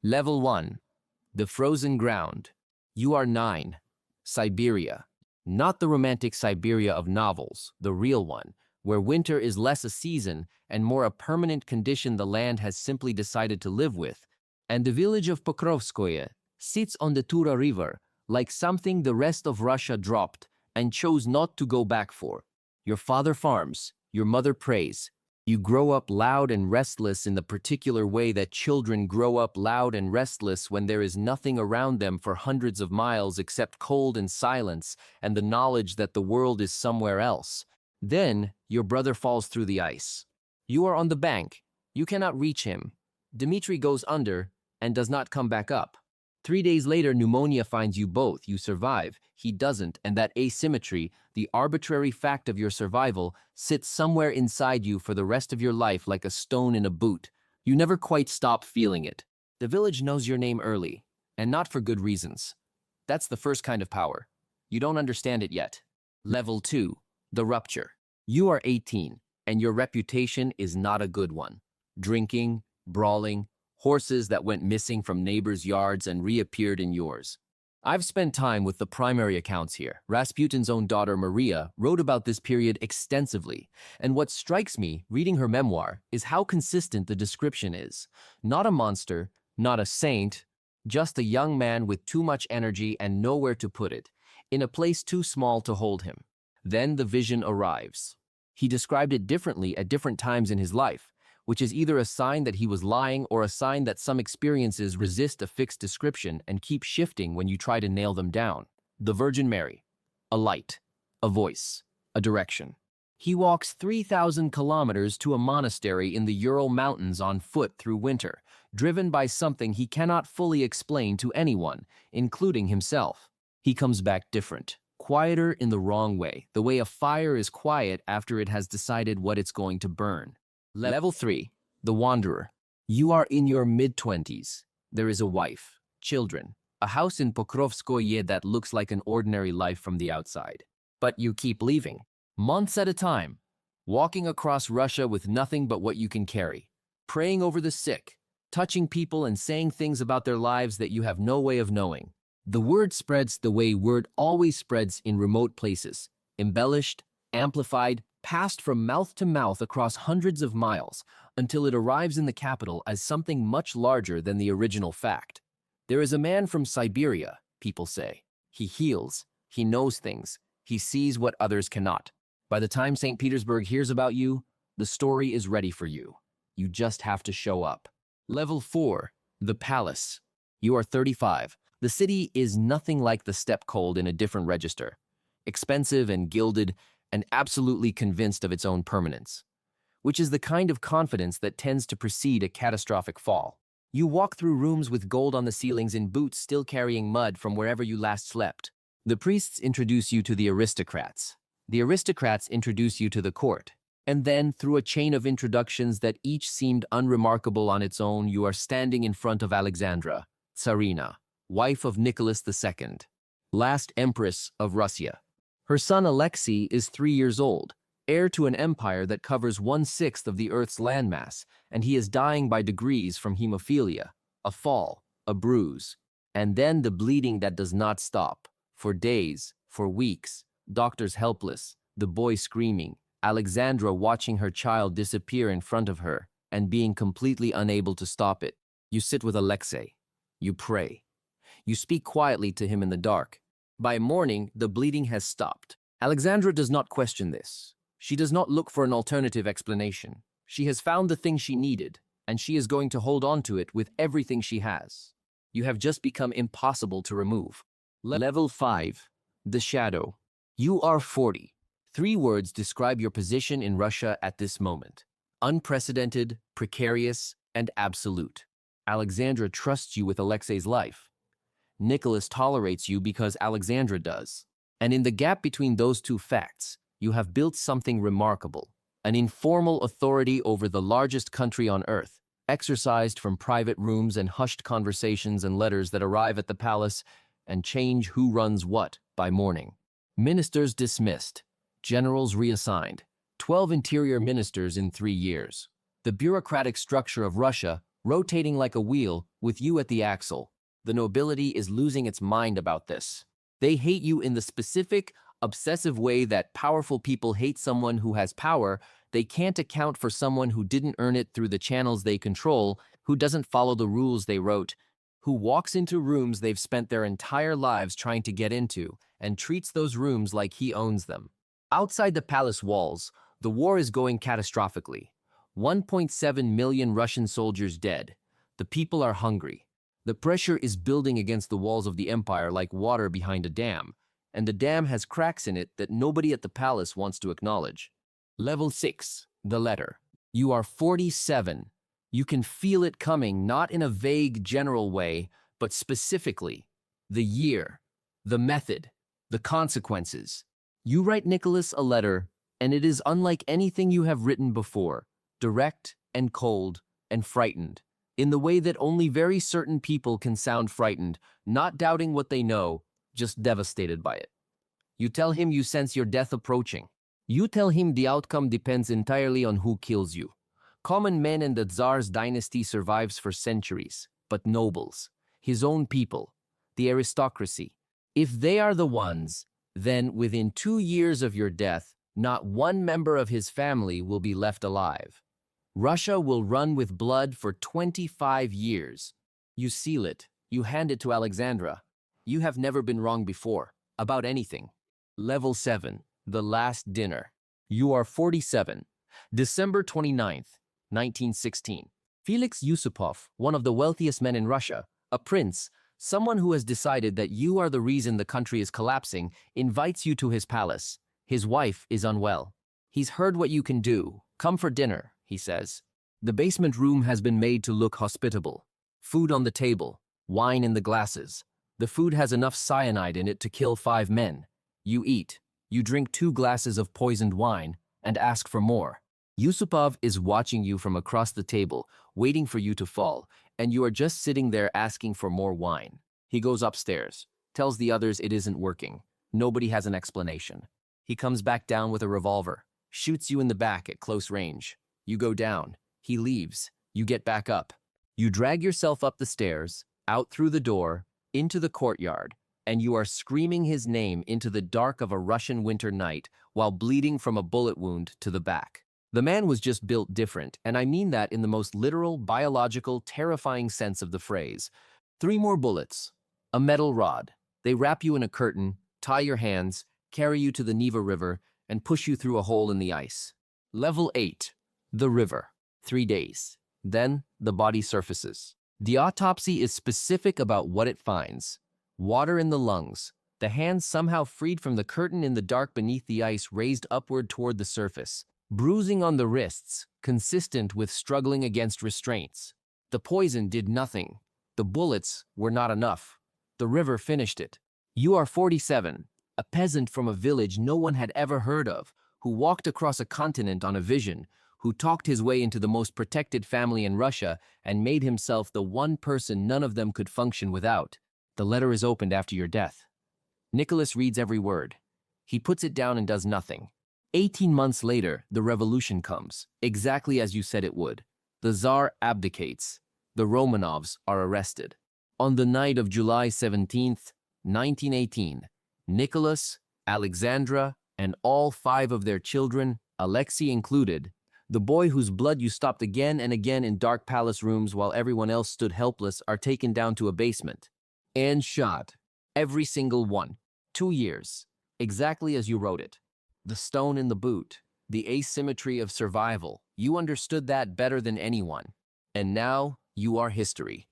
Level 1. The frozen ground. You are 9. Siberia. Not the romantic Siberia of novels, the real one, where winter is less a season and more a permanent condition the land has simply decided to live with. And the village of Pokrovskoye sits on the Tura River, like something the rest of Russia dropped and chose not to go back for. Your father farms, your mother prays. You grow up loud and restless in the particular way that children grow up loud and restless when there is nothing around them for hundreds of miles except cold and silence and the knowledge that the world is somewhere else. Then your brother falls through the ice. You are on the bank. You cannot reach him. Dmitri goes under and does not come back up. 3 days later, pneumonia finds you both. You survive. He doesn't, and that asymmetry, the arbitrary fact of your survival, sits somewhere inside you for the rest of your life like a stone in a boot. You never quite stop feeling it. The village knows your name early, and not for good reasons. That's the first kind of power. You don't understand it yet. Level 2. The Rupture. You are 18, and your reputation is not a good one. Drinking, brawling, horses that went missing from neighbors' yards and reappeared in yours. I've spent time with the primary accounts here. Rasputin's own daughter, Maria, wrote about this period extensively, and what strikes me, reading her memoir, is how consistent the description is. Not a monster, not a saint, just a young man with too much energy and nowhere to put it, in a place too small to hold him. Then the vision arrives. He described it differently at different times in his life, which is either a sign that he was lying or a sign that some experiences resist a fixed description and keep shifting when you try to nail them down. The Virgin Mary. A light. A voice. A direction. He walks 3,000 kilometers to a monastery in the Ural Mountains on foot through winter, driven by something he cannot fully explain to anyone, including himself. He comes back different. Quieter in the wrong way, the way a fire is quiet after it has decided what it's going to burn. Level 3. The Wanderer. You are in your mid-20s. There is a wife, children, a house in Pokrovskoye that looks like an ordinary life from the outside. But you keep leaving, months at a time, walking across Russia with nothing but what you can carry, praying over the sick, touching people and saying things about their lives that you have no way of knowing. The word spreads the way word always spreads in remote places, embellished, amplified, passed from mouth to mouth across hundreds of miles until it arrives in the capital as something much larger than the original fact. There is a man from Siberia, people say. He heals, he knows things, he sees what others cannot. By the time St. Petersburg hears about you, the story is ready for you. You just have to show up. Level 4. The Palace. You are 35. The city is nothing like the steppe cold in a different register. Expensive and gilded, and absolutely convinced of its own permanence, which is the kind of confidence that tends to precede a catastrophic fall. You walk through rooms with gold on the ceilings in boots still carrying mud from wherever you last slept. The priests introduce you to the aristocrats. The aristocrats introduce you to the court. And then, through a chain of introductions that each seemed unremarkable on its own, you are standing in front of Alexandra, Tsarina, wife of Nicholas II, last empress of Russia. Her son Alexei is 3 years old, heir to an empire that covers 1/6 of the Earth's landmass, and he is dying by degrees from hemophilia, a fall, a bruise, and then the bleeding that does not stop. For days, for weeks, doctors helpless, the boy screaming, Alexandra watching her child disappear in front of her and being completely unable to stop it. You sit with Alexei. You pray. You speak quietly to him in the dark. By morning, the bleeding has stopped. Alexandra does not question this. She does not look for an alternative explanation. She has found the thing she needed, and she is going to hold on to it with everything she has. You have just become impossible to remove. Level 5. The Shadow. You are 40. 3 words describe your position in Russia at this moment. Unprecedented, precarious, and absolute. Alexandra trusts you with Alexei's life. Nicholas tolerates you because Alexandra does. And in the gap between those two facts, you have built something remarkable, an informal authority over the largest country on earth, exercised from private rooms and hushed conversations and letters that arrive at the palace and change who runs what by morning. Ministers dismissed, generals reassigned, 12 interior ministers in 3 years. The bureaucratic structure of Russia, rotating like a wheel with you at the axle. The nobility is losing its mind about this. They hate you in the specific, obsessive way that powerful people hate someone who has power. They can't account for someone who didn't earn it through the channels they control, who doesn't follow the rules they wrote, who walks into rooms they've spent their entire lives trying to get into and treats those rooms like he owns them. Outside the palace walls, the war is going catastrophically. 1.7 million Russian soldiers dead. The people are hungry. The pressure is building against the walls of the empire like water behind a dam, and the dam has cracks in it that nobody at the palace wants to acknowledge. Level 6, the letter. You are 47. You can feel it coming, not in a vague general way, but specifically. The year, the method, the consequences. You write Nicholas a letter, and it is unlike anything you have written before, direct and cold and frightened, in the way that only very certain people can sound frightened, not doubting what they know, just devastated by it. You tell him you sense your death approaching. You tell him the outcome depends entirely on who kills you. Common men in the Tsar's dynasty survives for centuries, but nobles, his own people, the aristocracy, if they are the ones, then within 2 years of your death, not one member of his family will be left alive. Russia will run with blood for 25 years. You seal it. You hand it to Alexandra. You have never been wrong before, about anything. Level 7, the last dinner. You are 47. December 29th, 1916. Felix Yusupov, one of the wealthiest men in Russia, a prince, someone who has decided that you are the reason the country is collapsing, invites you to his palace. His wife is unwell. He's heard what you can do. Come for dinner, he says. The basement room has been made to look hospitable. Food on the table, wine in the glasses. The food has enough cyanide in it to kill 5 men. You eat. You drink 2 glasses of poisoned wine and ask for more. Yusupov is watching you from across the table, waiting for you to fall, and you are just sitting there asking for more wine. He goes upstairs, tells the others it isn't working. Nobody has an explanation. He comes back down with a revolver, shoots you in the back at close range. You go down. He leaves. You get back up. You drag yourself up the stairs, out through the door, into the courtyard, and you are screaming his name into the dark of a Russian winter night while bleeding from a bullet wound to the back. The man was just built different, and I mean that in the most literal, biological, terrifying sense of the phrase. 3 more bullets. A metal rod. They wrap you in a curtain, tie your hands, carry you to the Tura River, and push you through a hole in the ice. Level 8. The river. 3 days. Then, the body surfaces. The autopsy is specific about what it finds. Water in the lungs. The hands somehow freed from the curtain in the dark beneath the ice raised upward toward the surface. Bruising on the wrists, consistent with struggling against restraints. The poison did nothing. The bullets were not enough. The river finished it. You are 47, a peasant from a village no one had ever heard of, who walked across a continent on a vision, who talked his way into the most protected family in Russia and made himself the one person none of them could function without. The letter is opened after your death. Nicholas reads every word. He puts it down and does nothing. 18 months later, the revolution comes, exactly as you said it would. The Tsar abdicates. The Romanovs are arrested. On the night of July 17th, 1918, Nicholas, Alexandra, and all 5 of their children, Alexei included, the boy whose blood you stopped again and again in dark palace rooms while everyone else stood helpless, are taken down to a basement and shot. Every single one. 2 years. Exactly as you wrote it. The stone in the boot. The asymmetry of survival. You understood that better than anyone. And now, you are history.